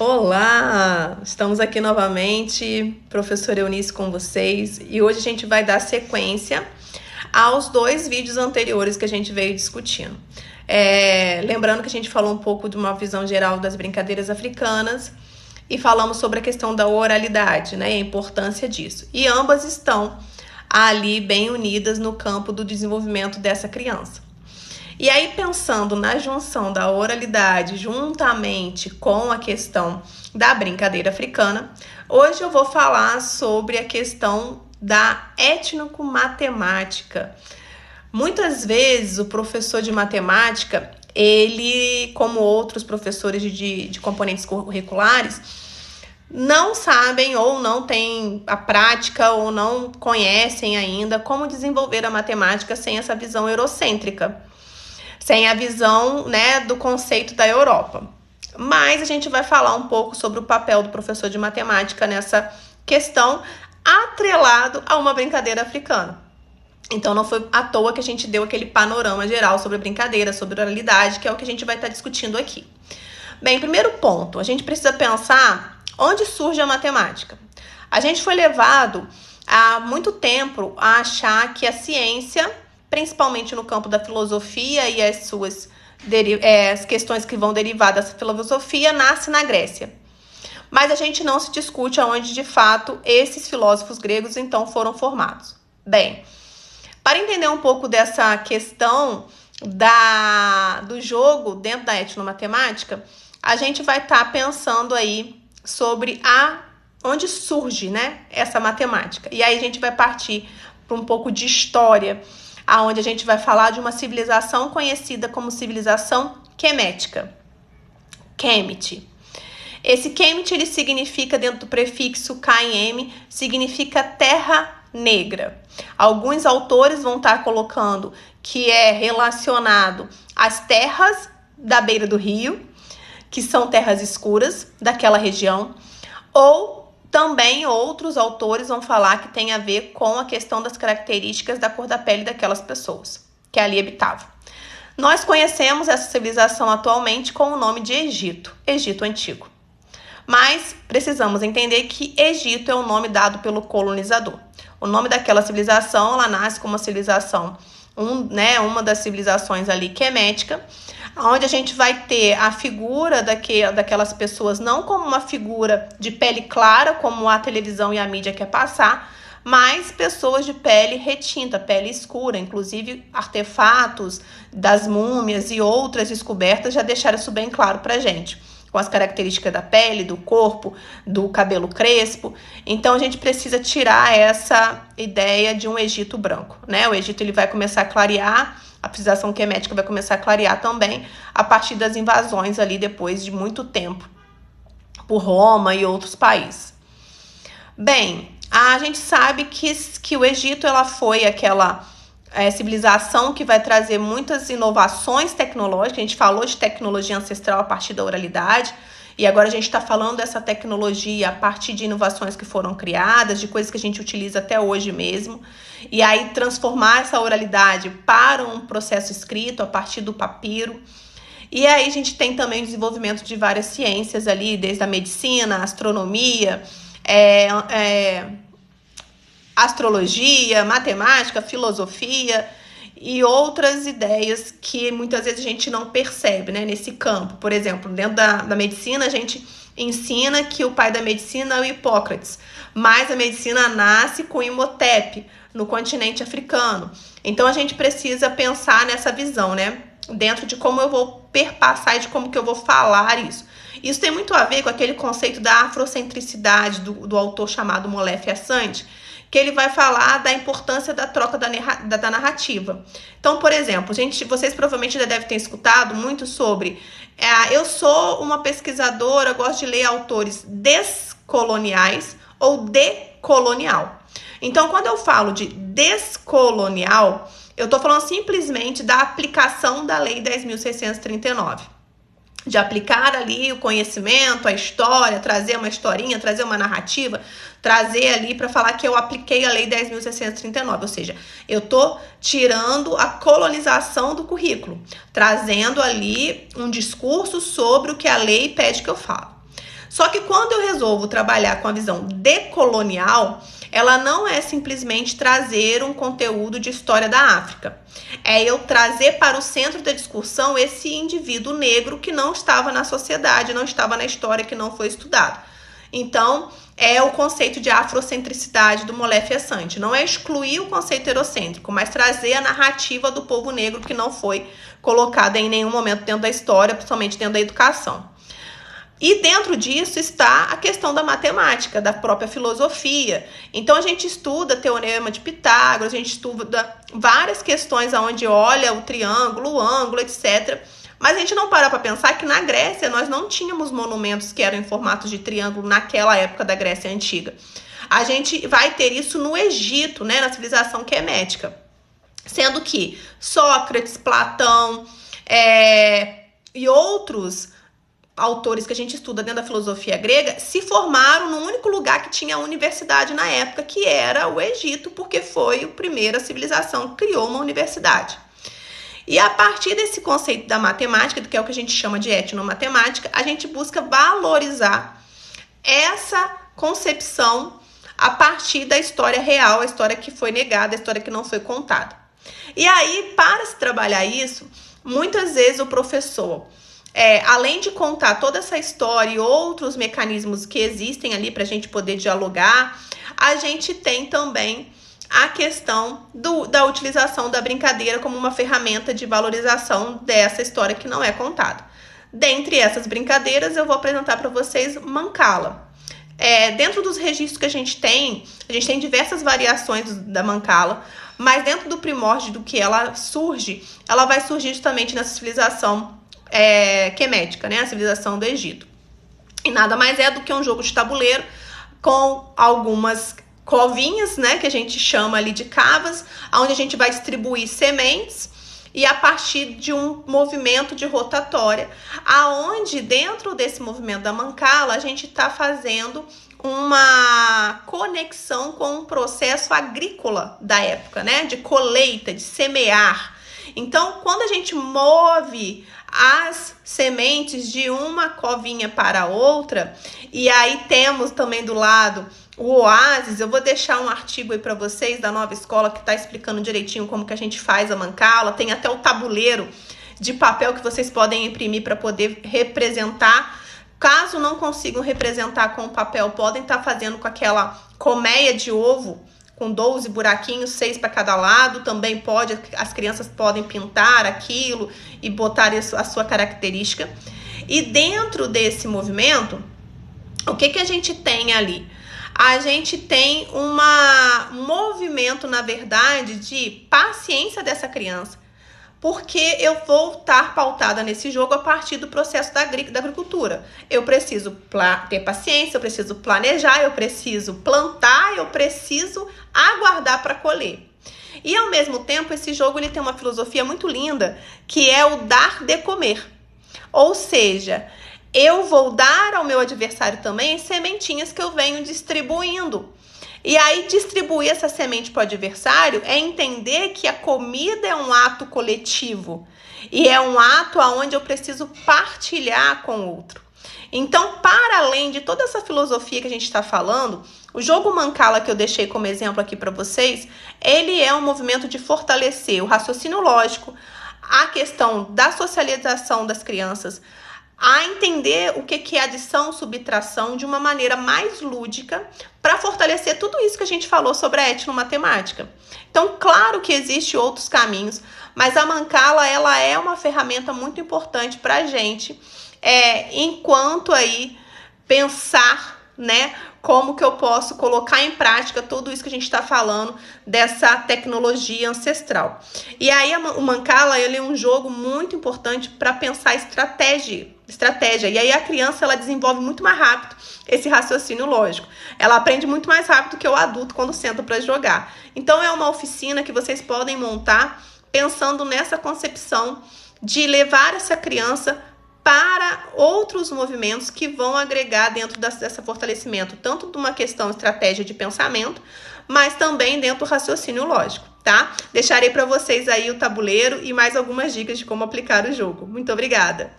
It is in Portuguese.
Olá! Estamos aqui novamente, professora Eunice com vocês, e hoje a gente vai dar sequência aos 2 vídeos anteriores que a gente veio discutindo. Lembrando que a gente falou um pouco de uma visão geral das brincadeiras africanas e falamos sobre a questão da oralidade, né, e a importância disso. E ambas estão ali bem unidas no campo do desenvolvimento dessa criança. E aí, pensando na junção da oralidade juntamente com a questão da brincadeira africana, hoje eu vou falar sobre a questão da étnico-matemática. Muitas vezes o professor de matemática, ele, como outros professores de componentes curriculares, não sabem ou não têm a prática ou não conhecem ainda como desenvolver a matemática sem essa visão eurocêntrica, sem a visão, né, do conceito da Europa. Mas a gente vai falar um pouco sobre o papel do professor de matemática nessa questão, atrelado a uma brincadeira africana. Então não foi à toa que a gente deu aquele panorama geral sobre a brincadeira, sobre a oralidade, que é o que a gente vai estar discutindo aqui. Bem, primeiro ponto, a gente precisa pensar onde surge a matemática. A gente foi levado há muito tempo a achar que a ciência, principalmente no campo da filosofia e as questões que vão derivar dessa filosofia, nasce na Grécia. Mas a gente não se discute aonde, de fato, esses filósofos gregos, então, foram formados. Bem, para entender um pouco dessa questão do jogo dentro da etnomatemática, a gente vai estar pensando aí sobre onde surge, né, essa matemática. E aí a gente vai partir para um pouco de história, aonde a gente vai falar de uma civilização conhecida como civilização quemética. Kemet. Esse Kemet, ele significa, dentro do prefixo KM, significa terra negra. Alguns autores vão estar colocando que é relacionado às terras da beira do rio, que são terras escuras daquela região, ou também outros autores vão falar que tem a ver com a questão das características da cor da pele daquelas pessoas que ali habitavam. Nós conhecemos essa civilização atualmente com o nome de Egito, Egito Antigo. Mas precisamos entender que Egito é o nome dado pelo colonizador. O nome daquela civilização, ela nasce como uma civilização, uma das civilizações ali quemética, onde a gente vai ter a figura daquelas pessoas não como uma figura de pele clara, como a televisão e a mídia quer passar, mas pessoas de pele retinta, pele escura. Inclusive, artefatos das múmias e outras descobertas já deixaram isso bem claro pra gente, com as características da pele, do corpo, do cabelo crespo. Então, a gente precisa tirar essa ideia de um Egito branco, né? O Egito, ele vai começar a clarear, a civilização quemética vai começar a clarear também a partir das invasões ali depois de muito tempo por Roma e outros países. Bem, a gente sabe que o Egito, ela foi aquela civilização que vai trazer muitas inovações tecnológicas. A gente falou de tecnologia ancestral a partir da oralidade, e agora a gente está falando dessa tecnologia a partir de inovações que foram criadas, de coisas que a gente utiliza até hoje mesmo, e aí transformar essa oralidade para um processo escrito a partir do papiro. E aí a gente tem também o desenvolvimento de várias ciências ali, desde a medicina, a astronomia, astrologia, matemática, filosofia e outras ideias que muitas vezes a gente não percebe, né, nesse campo. Por exemplo, dentro da medicina, a gente ensina que o pai da medicina é o Hipócrates, mas a medicina nasce com Imhotep, no continente africano. Então, a gente precisa pensar nessa visão, né, dentro de como eu vou perpassar e de como que eu vou falar isso. Isso tem muito a ver com aquele conceito da afrocentricidade do autor chamado Molefe Assange, que ele vai falar da importância da troca da narrativa. Então, por exemplo, vocês provavelmente já devem ter escutado muito sobre eu sou uma pesquisadora, gosto de ler autores descoloniais ou decolonial. Então, quando eu falo de descolonial, eu estou falando simplesmente da aplicação da Lei 10.639. De aplicar ali o conhecimento, a história, trazer uma historinha, trazer uma narrativa, trazer ali para falar que eu apliquei a Lei 10.639, ou seja, eu tô tirando a colonização do currículo, trazendo ali um discurso sobre o que a lei pede que eu falo. Só que quando eu resolvo trabalhar com a visão decolonial, ela não é simplesmente trazer um conteúdo de história da África. É eu trazer para o centro da discussão esse indivíduo negro que não estava na sociedade, não estava na história, que não foi estudado. Então, é o conceito de afrocentricidade do Molefe Assange. Não é excluir o conceito eurocêntrico, mas trazer a narrativa do povo negro que não foi colocada em nenhum momento dentro da história, principalmente dentro da educação. E dentro disso está a questão da matemática, da própria filosofia. Então a gente estuda teorema de Pitágoras, a gente estuda várias questões onde olha o triângulo, o ângulo, etc. Mas a gente não para pensar que na Grécia nós não tínhamos monumentos que eram em formato de triângulo naquela época da Grécia Antiga. A gente vai ter isso no Egito, né, na civilização quemética. Sendo que Sócrates, Platão e outros autores que a gente estuda dentro da filosofia grega se formaram num único lugar que tinha universidade na época, que era o Egito, porque foi a primeira civilização que criou uma universidade. E a partir desse conceito da matemática, que é o que a gente chama de etnomatemática, a gente busca valorizar essa concepção a partir da história real, a história que foi negada, a história que não foi contada. E aí, para se trabalhar isso, muitas vezes o professor, além de contar toda essa história e outros mecanismos que existem ali para a gente poder dialogar, a gente tem também a questão da utilização da brincadeira como uma ferramenta de valorização dessa história que não é contada. Dentre essas brincadeiras, eu vou apresentar para vocês Mancala. Dentro dos registros que a gente tem diversas variações da Mancala, mas dentro do primórdio do que ela vai surgir justamente nessa civilização quemética, né? A civilização do Egito. E nada mais é do que um jogo de tabuleiro com algumas covinhas, né, que a gente chama ali de cavas, onde a gente vai distribuir sementes e a partir de um movimento de rotatória, aonde dentro desse movimento da Mancala a gente está fazendo uma conexão com um processo agrícola da época, né, de colheita, de semear. Então, quando a gente move as sementes de uma covinha para outra, e aí temos também do lado o oásis, eu vou deixar um artigo aí para vocês da Nova Escola que está explicando direitinho como que a gente faz a Mancala, tem até o tabuleiro de papel que vocês podem imprimir para poder representar. Caso não consigam representar com o papel, podem estar fazendo com aquela colmeia de ovo, com 12 buraquinhos, 6 para cada lado, também pode, as crianças podem pintar aquilo e botar a sua característica. E dentro desse movimento, o que a gente tem ali? A gente tem um movimento, na verdade, de paciência dessa criança, porque eu vou estar pautada nesse jogo a partir do processo da agricultura. Eu preciso ter paciência, eu preciso planejar, eu preciso plantar, eu preciso aguardar para colher. E, ao mesmo tempo, esse jogo ele tem uma filosofia muito linda, que é o dar de comer. Ou seja, eu vou dar ao meu adversário também as sementinhas que eu venho distribuindo. E aí, distribuir essa semente para o adversário é entender que a comida é um ato coletivo. E é um ato onde eu preciso partilhar com o outro. Então, para além de toda essa filosofia que a gente está falando, o jogo Mancala que eu deixei como exemplo aqui para vocês, ele é um movimento de fortalecer o raciocínio lógico, a questão da socialização das crianças, a entender o que é adição, subtração de uma maneira mais lúdica para fortalecer tudo isso que a gente falou sobre a etnomatemática. Então, claro que existem outros caminhos, mas a Mancala ela é uma ferramenta muito importante para a gente, enquanto aí pensar, né, como que eu posso colocar em prática tudo isso que a gente está falando dessa tecnologia ancestral. E aí o Mancala ele é um jogo muito importante para pensar estratégia. E aí a criança ela desenvolve muito mais rápido esse raciocínio lógico. Ela aprende muito mais rápido que o adulto quando senta para jogar. Então é uma oficina que vocês podem montar pensando nessa concepção de levar essa criança para outros movimentos que vão agregar dentro desse fortalecimento, tanto de uma questão de estratégia de pensamento, mas também dentro do raciocínio lógico, tá? Deixarei para vocês aí o tabuleiro e mais algumas dicas de como aplicar o jogo. Muito obrigada!